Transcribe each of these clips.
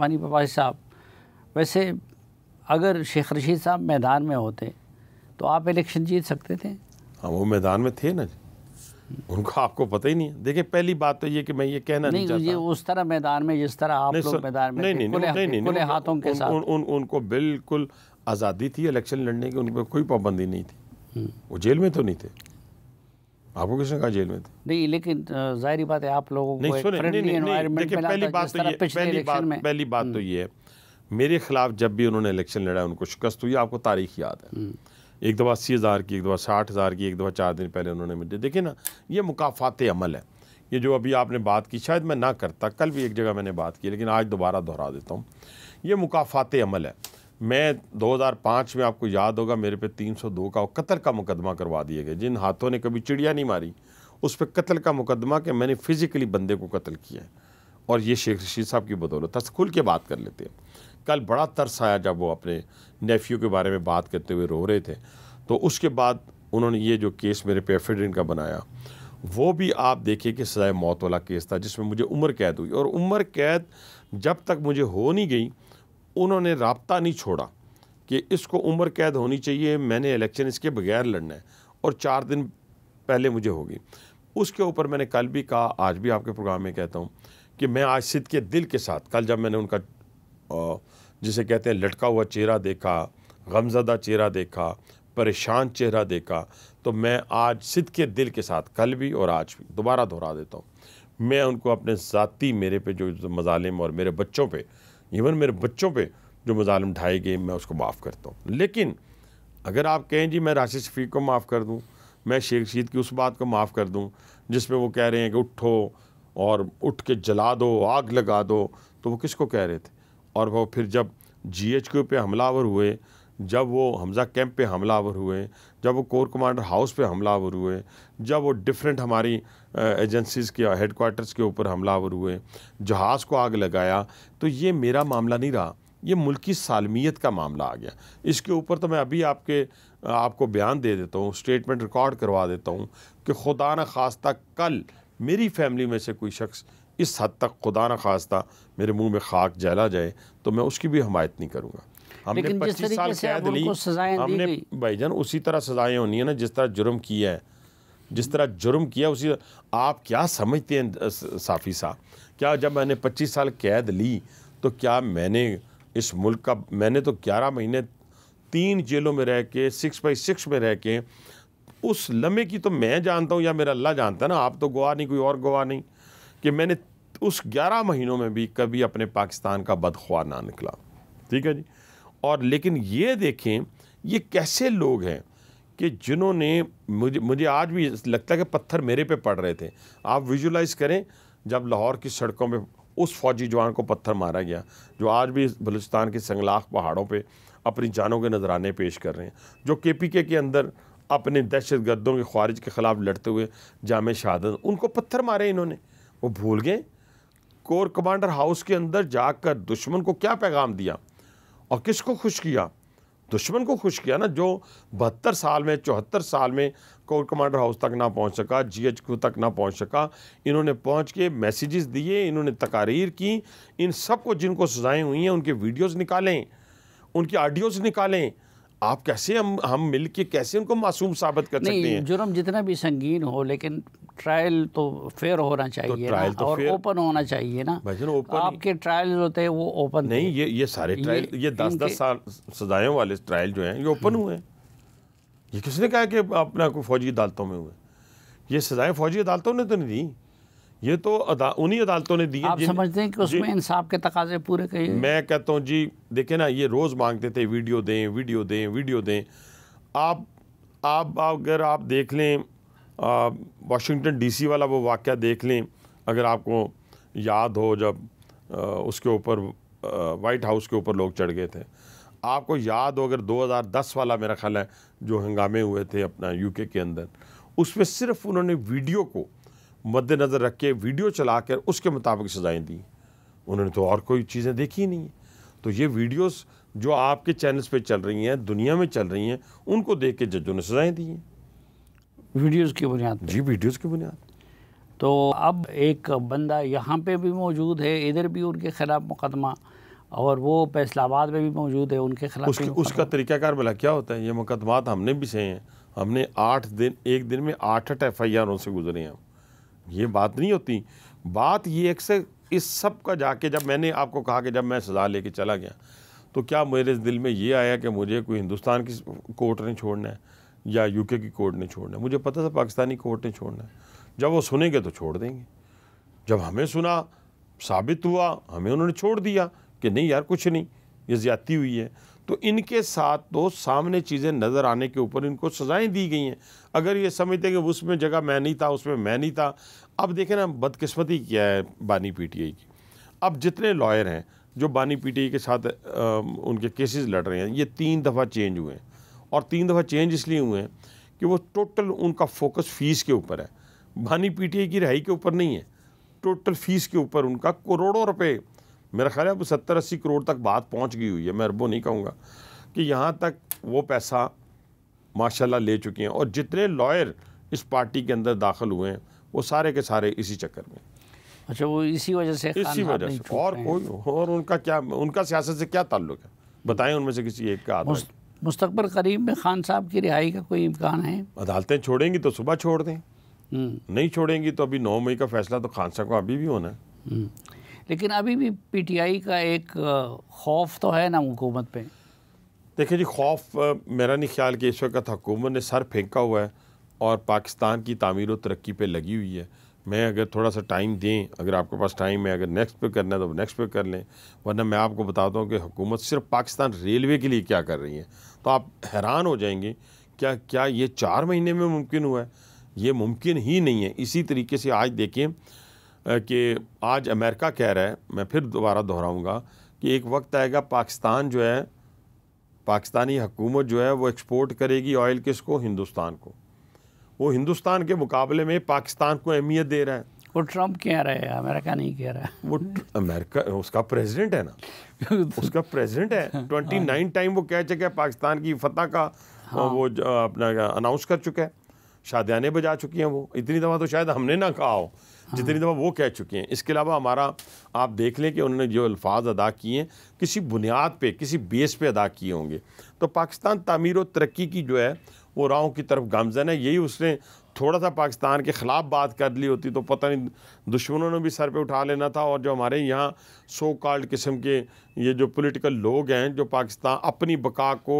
वानी पपासी साहब, वैसे अगर शेख रशीद साहब मैदान में होते तो आप इलेक्शन जीत सकते थे? हाँ, वो मैदान में थे ना, उनको आपको पता ही नहीं है। देखिए, पहली बात तो ये कि मैं ये कहना नहीं चाहता ये उस तरह मैदान में जिस तरह आप लोग मैदान में थे, खुले हाथों के साथ। उनको बिल्कुल आज़ादी थी इलेक्शन लड़ने की, उन पर कोई पाबंदी नहीं थी। वो जेल में तो नहीं थे। आपको किसने कहा जेल में थे? नहीं, लेकिन जाहिर बात है आप लोगों को एक फ्रेंडली एनवायरनमेंट मिला था। पहली बात तो ये है, मेरे खिलाफ जब भी उन्होंने इलेक्शन लड़ा उनको शिकस्त हुई। आपको तारीख याद है, एक दफ़ा 80,000 की, एक दफ़ा 60,000 की, एक दफ़ा 4 दिन पहले उन्होंने मुझे, देखिए ना, ये मुकाफात अमल है। ये जो अभी आपने बात की, शायद मैं ना करता, कल भी एक जगह मैंने बात की, लेकिन आज दोबारा दोहरा देता हूँ। ये मुकाफात अमल है। मैं 2005 में, आपको याद होगा, मेरे पे 302 का कत्ल का मुकदमा करवा दिए गए। जिन हाथों ने कभी चिड़िया नहीं मारी, उस पर कत्ल का मुकदमा कि मैंने फिज़िकली बंदे को कत्ल किया है। और ये शेख रशीद साहब की बदौलत। खुल के बात कर लेते हैं। कल बड़ा तरस आया जब वो अपने नेफ्यू के बारे में बात करते हुए रो रहे थे। तो उसके बाद उन्होंने ये जो केस मेरे पे एफिडेविट का बनाया, वो भी आप देखिए कि सज़ाए मौत वाला केस था, जिसमें मुझे उम्र कैद हुई। और उम्र कैद जब तक मुझे हो नहीं गई, उन्होंने राब्ता नहीं छोड़ा कि इसको उम्र कैद होनी चाहिए, मैंने इलेक्शन इसके बगैर लड़ना है। और 4 दिन पहले मुझे होगी। उसके ऊपर मैंने कल भी कहा, आज भी आपके प्रोग्राम में कहता हूँ कि मैं आज सिद्ध के दिल के साथ, कल जब मैंने उनका जिसे कहते हैं लटका हुआ चेहरा देखा, गमज़दा चेहरा देखा, परेशान चेहरा देखा, तो मैं आज सिद्ध के दिल के साथ, कल भी और आज भी दोबारा दोहरा देता हूँ, मैं उनको अपने ज़ाती मेरे पे जो मज़ालिम और मेरे बच्चों पे, इवन मेरे बच्चों पे जो मज़ालिम ढाए गए, मैं उसको माफ़ करता हूँ। लेकिन अगर आप कहें जी मैं राशिद शफीक को माफ़ कर दूँ, मैं शेख रशीद की उस बात को माफ़ कर दूँ जिसमें वो कह रहे हैं कि उठो और उठ के जला दो, आग लगा दो, तो वो किसको कह रहे थे? और वो फिर जब GHQ पे हमलावर हुए, जब वो हमज़ा कैंप पे हमलावर हुए, जब वो कोर कमांडर हाउस पे हमलावर हुए, जब वो डिफरेंट हमारी एजेंसीज़ के हेडक्वार्टर्स के ऊपर हमलावर हुए, जहाज़ को आग लगाया, तो ये मेरा मामला नहीं रहा, ये मुल्की सालमियत का मामला आ गया। इसके ऊपर तो मैं अभी आपको बयान दे देता हूँ, स्टेटमेंट रिकॉर्ड करवा देता हूँ कि खुदा न खास्ता कल मेरी फैमिली में से कोई शख्स इस हद तक, खुदा न खास्ता, मेरे मुंह में खाक जला जाए तो मैं उसकी भी हमायत नहीं करूँगा। हमने 25 साल कैद ली, हमने भाईजान उसी तरह सजाएं होनी है ना जिस तरह जुर्म किया है, जिस तरह जुर्म किया उसी। आप क्या समझते हैं साफ़ी साहब, क्या जब मैंने 25 साल कैद ली तो क्या मैंने इस मुल्क का, मैंने तो 11 महीने 3 जेलों में रह के 6x6 में रह के, उस लम्हे की तो मैं जानता हूँ या मेरा अल्लाह जानता है ना, आप तो गवाह नहीं, कोई और गवाह नहीं, कि मैंने उस 11 महीनों में भी कभी अपने पाकिस्तान का बदख्वाह ना निकला। ठीक है जी। और लेकिन ये देखें, ये कैसे लोग हैं कि जिन्होंने मुझे आज भी लगता है कि पत्थर मेरे पे पड़ रहे थे। आप विजुलाइज़ करें, जब लाहौर की सड़कों में उस फौजी जवान को पत्थर मारा गया, जो आज भी बलूचिस्तान के संगलाख पहाड़ों पे अपनी जानों के नजराने पेश कर रहे हैं, जो KPK के अंदर अपने दहशतगर्दों के ख्वारिज के ख़िलाफ़ लड़ते हुए जामे शहादत, उनको पत्थर मारे इन्होंने। वो भूल गए कोर कमांडर हाउस के अंदर जाकर दुश्मन को क्या पैगाम दिया और किसको खुश किया? दुश्मन को खुश किया ना, जो 72 साल में, 74 साल में कोर कमांडर हाउस तक ना पहुंच सका, GHQ तक ना पहुंच सका, इन्होंने पहुंच के मैसेजेस दिए, इन्होंने तकारीर की। इन सबको जिनको सजाएं हुई हैं उनके वीडियोस निकालें, उनकी ऑडियोज निकालें। आप कैसे, हम मिल के कैसे उनको मासूम साबित कर सकते हैं? जुर्म जितना भी संगीन हो, लेकिन ट्रायल तो फेयर होना चाहिए, तो और ओपन होना चाहिए ना। आपके ट्रायल होते हैं वो ओपन नहीं, ये सारे ट्रायल, ये 10-10 साल सजायों वाले ट्रायल जो हैं ये ओपन हुए हैं। ये किसने कहा कि अपना कोई फौजी अदालतों में हुए? ये सजाएं फौजी अदालतों ने तो नहीं दी, ये तो उन्हीं अदालतों ने दी। आप समझते हैं कि उसमें इंसाफ के तकाजे पूरे किए? मैं कहता हूँ जी, देखें ना, ये रोज़ मांगते थे वीडियो दें, वीडियो दें, वीडियो दें। आप अगर आप देख लें वाशिंगटन DC वाला वो वाक़या देख लें, अगर आपको याद हो, जब उसके ऊपर वाइट हाउस के ऊपर लोग चढ़ गए थे, आपको याद हो अगर 2010 वाला मेरा ख्याल है जो हंगामे हुए थे अपना UK के अंदर, उसमें सिर्फ उन्होंने वीडियो को मद्देनज़र रख के वीडियो चला कर उसके मुताबिक सजाएं दी। उन्होंने तो और कोई चीज़ें देखी नहीं है। तो ये वीडियोस जो आपके चैनल्स पे चल रही हैं, दुनिया में चल रही हैं, उनको देख के जजों ने सजाएं दी हैं, वीडियोस की बुनियाद पे। जी, वीडियोस की बुनियाद। तो अब एक बंदा यहाँ पे भी मौजूद है, इधर भी उनके ख़िलाफ़ मुकदमा और वो फैसलाबाद में भी मौजूद है, उनके खिलाफ उसका तरीक़ाकार भला क्या होता है? ये मुकदमात हमने भी सहे हैं, हमने 8 दिन, एक दिन में 8 FIR से गुजरे हैं। ये बात नहीं होती। बात ये एक से इस सब का जाके, जब मैंने आपको कहा कि जब मैं सज़ा लेके चला गया तो क्या मेरे दिल में ये आया कि मुझे कोई हिंदुस्तान की कोर्ट ने छोड़ना है या UK की कोर्ट ने छोड़ना है? मुझे पता था पाकिस्तानी कोर्ट ने छोड़ना है। जब वो सुनेंगे तो छोड़ देंगे। जब हमें सुना, साबित हुआ, हमें उन्होंने छोड़ दिया कि नहीं यार कुछ नहीं, ये ज़्यादती हुई है। तो इनके साथ तो सामने चीज़ें नज़र आने के ऊपर इनको सज़ाएं दी गई हैं। अगर ये समझते कि उसमें जगह मैं नहीं था, उसमें मैं नहीं था। अब देखें ना, बदकिस्मती क्या है बानी PTI की। अब जितने लॉयर हैं जो बानी PTI के साथ उनके केसेस लड़ रहे हैं, ये 3 दफ़ा चेंज हुए हैं। और 3 दफ़ा चेंज इसलिए हुए हैं कि वो टोटल उनका फोकस फ़ीस के ऊपर है, बानी PTI की रिहाई के ऊपर नहीं है। टोटल फ़ीस के ऊपर उनका करोड़ों रुपए, मेरा ख्याल है अब 70-80 करोड़ तक बात पहुंच गई हुई है। मैं अरबों नहीं कहूँगा कि यहाँ तक वो पैसा माशाल्लाह ले चुके हैं। और जितने लॉयर इस पार्टी के अंदर दाखिल हुए हैं वो सारे के सारे इसी चक्कर में। अच्छा, वो इसी वजह से और कोई और उनका क्या, उनका सियासत से क्या ताल्लुक है? बताएं उनमें से किसी एक का। मुस्तकबिल करीब में खान साहब की रिहाई का कोई इम्कान है? अदालतें छोड़ेंगी तो सुबह छोड़ दें, नहीं छोड़ेंगी तो अभी 9 मई का फैसला तो खान साहब को अभी भी होना है। लेकिन अभी भी PTI का एक खौफ तो है ना हुकूमत पे। देखिए जी, खौफ मेरा नहीं ख्याल कि इस वक्त हुकूमत ने सर फेंका हुआ है और पाकिस्तान की तामीर व तरक्की पे लगी हुई है। मैं अगर थोड़ा सा टाइम दें, अगर आपके पास टाइम है, अगर नेक्स्ट पे करना है तो नेक्स्ट पे कर लें, वरना मैं आपको बताता हूँ कि हुकूमत सिर्फ पाकिस्तान रेलवे के लिए क्या कर रही है। तो आप हैरान हो जाएंगे, क्या ये 4 महीने में मुमकिन हुआ है? ये मुमकिन ही नहीं है। इसी तरीके से आज देखें कि आज अमेरिका कह रहा है, मैं फिर दोबारा दोहराऊंगा कि एक वक्त आएगा पाकिस्तान जो है, पाकिस्तानी हुकूमत जो है वो एक्सपोर्ट करेगी ऑयल किसको? हिंदुस्तान को। वो हिंदुस्तान के मुकाबले में पाकिस्तान को अहमियत दे रहा है। वो ट्रम्प कह रहा है, अमेरिका नहीं कह रहा है। वो अमेरिका उसका प्रेसिडेंट है ना, उसका प्रेसिडेंट है। 29 टाइम वो कह चुका है पाकिस्तान की फतह का। वो अपना अनाउंस कर चुका है, शादियाने बजा चुकी हैं वो। इतनी दफ़ा तो शायद हमने ना कहा हो जितनी दफ़ा वो कह चुके हैं। इसके अलावा हमारा आप देख लें कि उन्होंने जो अल्फाज अदा किए हैं किसी बुनियाद पे, किसी बेस पे अदा किए होंगे। तो पाकिस्तान तामीर व तरक्की की जो है वो राहों की तरफ गामज़न है। यही उसने थोड़ा सा पाकिस्तान के ख़िलाफ़ बात कर ली होती तो पता नहीं दुश्मनों ने भी सर पे उठा लेना था। और जो हमारे यहाँ सो कॉल्ड किस्म के ये जो पॉलिटिकल लोग हैं जो पाकिस्तान अपनी बका को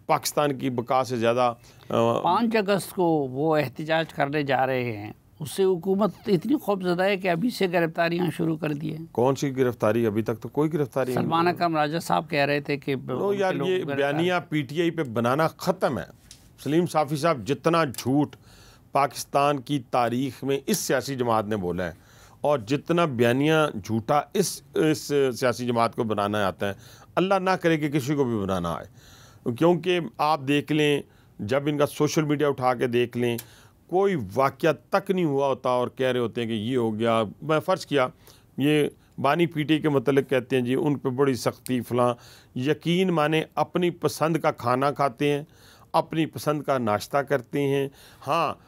पाकिस्तान की बका से ज़्यादा 5 अगस्त को वो एहतजाज करने जा रहे हैं, उससे हुकूमत इतनी खौफज़दा है कि अभी से गिरफ्तारियाँ शुरू कर दी हैं। कौन सी गिरफ्तारी? अभी तक तो कोई गिरफ्तारी नहीं। सलमान अकरम राजा साहब कह रहे थे कि यार ये बयानिया PTI पे बनाना ख़त्म है। सलीम साफ़ी साहब, जितना झूठ पाकिस्तान की तारीख़ में इस सियासी जमात ने बोला है और जितना बयानिया झूठा इस सियासी जमात को बनाना आता है, अल्लाह ना करे कि किसी को भी बनाना आए। क्योंकि आप देख लें, जब इनका सोशल मीडिया उठा के देख लें, कोई वाक़या तक नहीं हुआ होता और कह रहे होते हैं कि ये हो गया। मैं फ़र्ज़ किया ये बानी PTI के मतलब कहते हैं जी उन पर बड़ी सख्ती फ़लाँ। यकीन माने अपनी पसंद का खाना खाते हैं, अपनी पसंद का नाश्ता करते हैं। हाँ,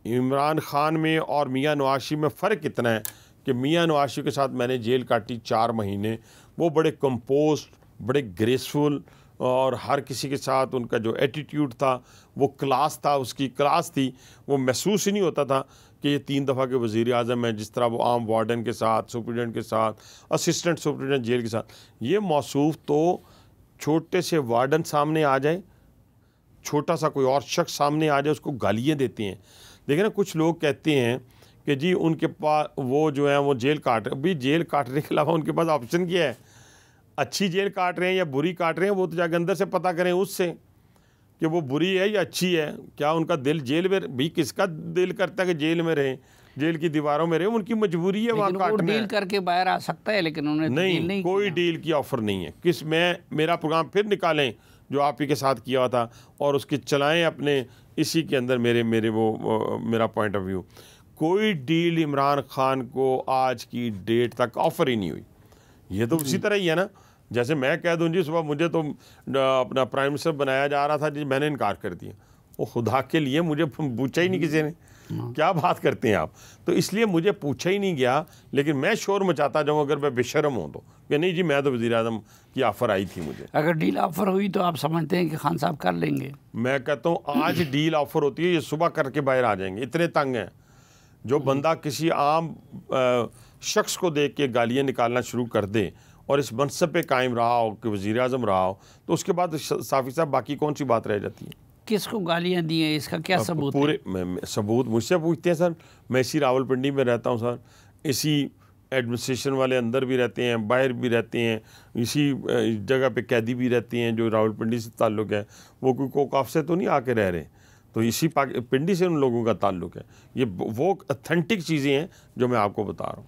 इमरान ख़ान में और मियाँ नवाज़ शरीफ में फ़र्क इतना है कि मियाँ नवाज़ शरीफ के साथ मैंने जेल काटी 4 महीने। वो बड़े कंपोस्ट, बड़े ग्रेसफुल और हर किसी के साथ उनका जो एटीट्यूड था वो क्लास था, उसकी क्लास थी। वो महसूस ही नहीं होता था कि ये 3 दफ़ा के वज़ीर आज़म हैं। जिस तरह वो आम वार्डन के साथ, सुप्रिटेंडेंट के साथ, असिस्टेंट सुप्रिटेंडेंट जेल के साथ, ये मौसूफ तो छोटे से वार्डन सामने आ जाए, छोटा सा कोई और शख्स सामने आ जाए, उसको गालियाँ देते हैं। देखिए ना, कुछ लोग कहते हैं कि जी उनके पास वो जो है वो जेल काट, अभी जेल काटने के अलावा उनके पास ऑप्शन क्या है? अच्छी जेल काट रहे हैं या बुरी काट रहे हैं, वो तो जाकर अंदर से पता करें उससे कि वो बुरी है या अच्छी है। क्या उनका दिल जेल में भी, किसका दिल करता है कि जेल में रहें, जेल की दीवारों में रहें? उनकी मजबूरी है वहाँ काटना। डील करके बाहर आ सकता है, लेकिन उन्होंने नहीं, कोई डील की ऑफ़र नहीं है। किस में मेरा प्रोग्राम फिर निकालें जो आप ही के साथ किया हुआ था और उसके चलाएं अपने इसी के अंदर मेरा पॉइंट ऑफ व्यू। कोई डील इमरान ख़ान को आज की डेट तक ऑफ़र ही नहीं हुई। ये तो उसी तरह ही है ना, जैसे मैं कह दूं जी सुबह मुझे तो अपना प्राइम मिनिस्टर बनाया जा रहा था जी, मैंने इनकार कर दिया। वो खुदा के लिए मुझे पूछा ही नहीं किसी ने। क्या बात करते हैं आप। तो इसलिए मुझे पूछा ही नहीं गया, लेकिन मैं शोर मचाता जाऊँ अगर मैं बेशर्म हूँ तो, कि नहीं जी मैं तो वज़ीर आज़म की ऑफ़र आई थी मुझे। अगर डील ऑफ़र हुई तो आप समझते हैं कि खान साहब कर लेंगे? मैं कहता हूँ आज डील ऑफ़र होती है, ये सुबह करके बाहर आ जाएंगे, इतने तंग हैं। जो बंदा किसी आम शख्स को देख के गालियाँ निकालना शुरू कर दे और इस मनसब पे कायम रहा हो कि वज़ीर आज़म रहा हो, तो उसके बाद साफ़ी साहब बाकी कौन सी बात रह जाती है। किसको गालियाँ दी हैं, इसका क्या सबूत है? पूरे सबूत मुझसे पूछते हैं सर। मैं इसी रावलपिंडी में रहता हूँ सर, इसी एडमिनिस्ट्रेशन वाले अंदर भी रहते हैं, बाहर भी रहते हैं, इसी जगह पे कैदी भी रहते हैं जो रावलपिंडी से ताल्लुक़ है। वो कोई कोकाफ से तो नहीं आके रह रहे, तो इसी पिंडी से उन लोगों का ताल्लुक़ है। ये वो ऑथेंटिक चीज़ें हैं जो मैं आपको बता रहा हूँ।